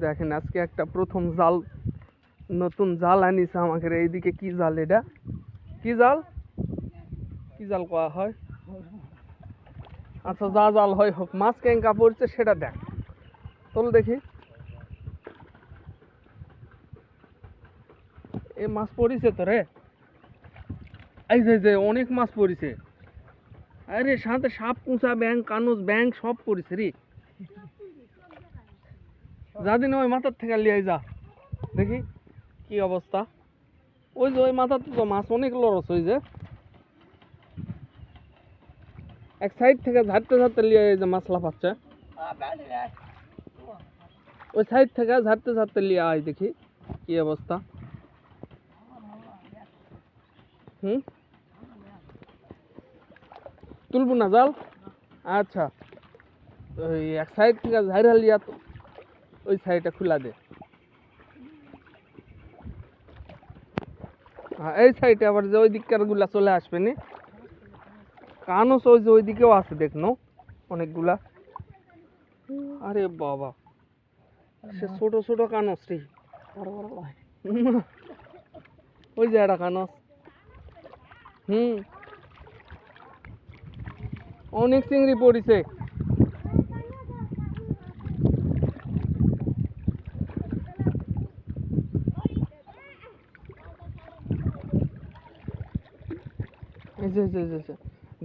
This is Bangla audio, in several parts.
দেখেন আজকে একটা প্রথম জাল, নতুন জাল আনিছে আমাকে। এইদিকে কি জাল? এটা কি জাল? কি জাল কোয়া হয়? আচ্ছা, যা জাল হয় হোক, মাছ কেঙ্কা পড়ছে সেটা দেখ। চল দেখি। এ মাছ পড়িছে তো রে। এই যে অনেক মাছ পড়িছে। আরে সাথে সাপ, কুঁচা, ব্যাং, কানুস, ব্যাং সব পড়িছে রে। যা দিন ওই মাথার থেকে লিয়ে যা দেখি কি অবস্থা। ওই যে ওই মাথাতে তো মাছ অনেক লরস। ওই যে এক সাইড থেকে ঝাড়তে ঝাড়তে লিয়ে এই যে মাছ লাফাচ্ছে। ওই সাইড থেকে ঝাড়তে ঝাড়তে লিয়ে আয় দেখি কি অবস্থা। তুলবো না জাল? আচ্ছা, ওই এক সাইড থেকে ঝাড়া লিয়া তো ওই সাইডটা খুলা দে। হ্যাঁ, এই সাইডে আবার যে ওই দিককার গুলা চলে আসবে নি। কানস ওই যে ওই দিকেও আছে দেখনো অনেকগুলা। আরে বাবা, সে ছোট ছোট কানস রে। ওই যে একটা কানস। অনেক চিংড়ি পড়িছে।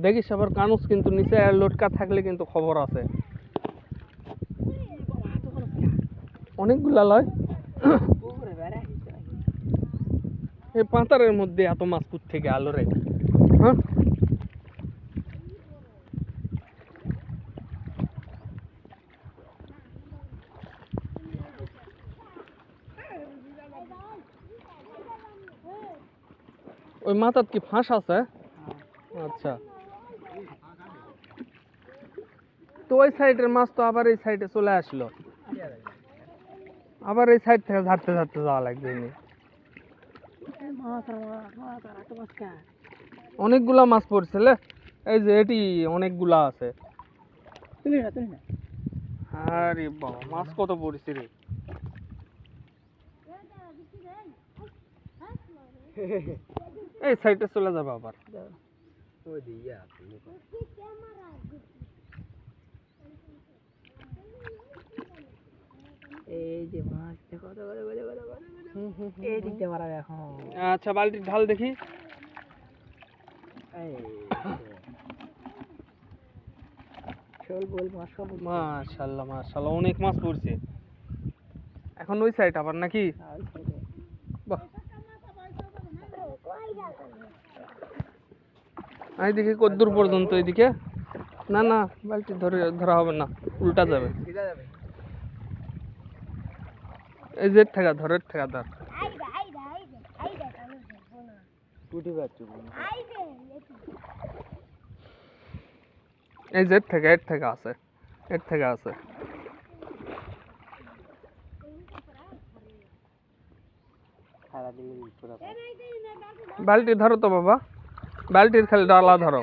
দেখিস আবার কানুস কিন্তু নিচে লটকা থাকলে কিন্তু খবর আছে। অনেকগুলা লয়। এই পাতারের মধ্যে এত মাছ কুত থেকে আলো রে। হ্যাঁ, ওই মাথার কি ফাঁস আছে? আচ্ছা, তো ওই সাইডের মাছ তো আবার এই সাইডে চলে আসলো। আবার এই সাইড থেকে ঝাড়তে ঝাড়তে যাওয়া লাগবে। অনেকগুলা মাছ পড়ছে লে। এই যে এটি অনেকগুলা আছে। আরে বাবা, মাছ কত পড়ছে রে। এই সাইডে চলে যাবে আবার। এই যে মাছ দেখো এই দিকটা মারা এখন। আচ্ছা, বালতির ঢাল দেখি। মাশাআল্লাহ মাশাআল্লাহ, অনেক মাছ পড়ছে। এখন ওই সাইড আবার নাকি? বাহ, এইদিকে কদ্দূর পর্যন্ত? এইদিকে না না, বালতি ধরা হবে না, উল্টা যাবে। এই যে ঠেকা ধর, ঠেকা ধর। এই যে এর থেকে আছে, এর থেকে আছে। বালতি ধরো তো বাবা, বালতির খালি ডালা ধরো।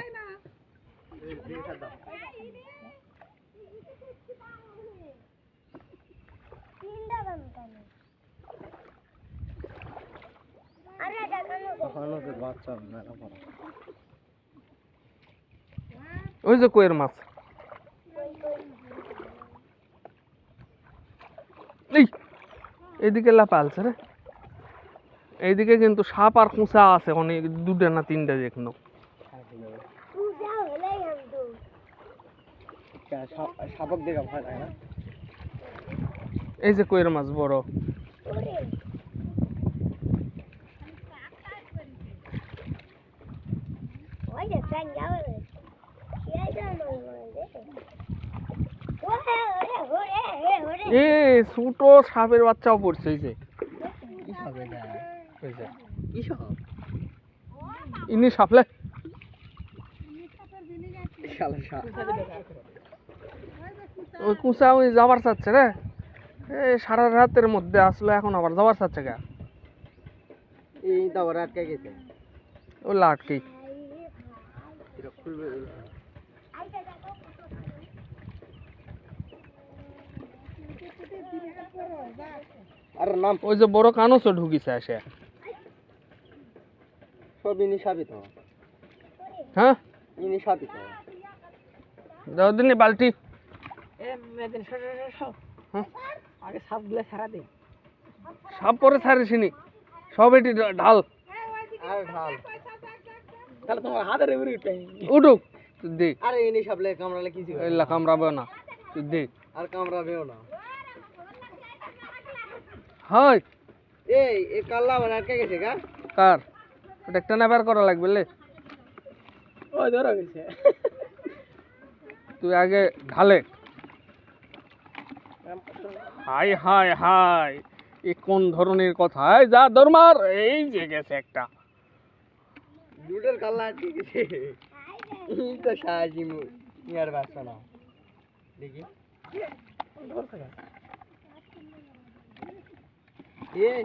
ওই যে কইয়ের মাছ। এইদিকে লাপালছে রে। এইদিকে কিন্তু সাপ আর কুঁচা আছে অনেক, দুটা না তিনটা দেখনো। এই যে কইয়ের মাছ বড়। এ ছোট সাপের বাচ্চাও পড়ছে। এই যে ইনি সাপলে ওই কুঁচা ওই যাবার চাচ্ছে রে। সারা রাতের মধ্যে আসলো, এখন আবার যাবার চাচ্ছে গা। ও লাটকি আর নাম ওই যে বড় কানসও ঢুকিছে আসে। সব ইনি সাবিত হ্যাঁ ইনি সাবিত দাও দিনি বালতি। এ মেদিন সব হ্যাঁ আগে সবগুলো ছাড়া দিই। সব পরে ছাড়িসনি, সব এটি ঢাল। আর ঢাল তাহলে তোমার হাতের উপরে উঠে উঠুক তুই দে, আরে ইনি সাবলে কামড়ালে কিছু হয় না। এলা কামড়াবে না, তুই দে। আর কামড়াবেও না। হয় এই কাল্লা মানে আটকে গেছে গা কার ওটা একটা নেবার করা লাগবে লে। ওই ধরা গেছে। তুই আগে ঢালে। হাই হাই হাই, এ কোন ধরনের কথা? এই যা দরমার, এই যে গেছে একটা। দুটোর কাল্লা আটকে গেছে। এই তো সাহায্য ইয়ার বাসা না দেখি ধর থাকা। এই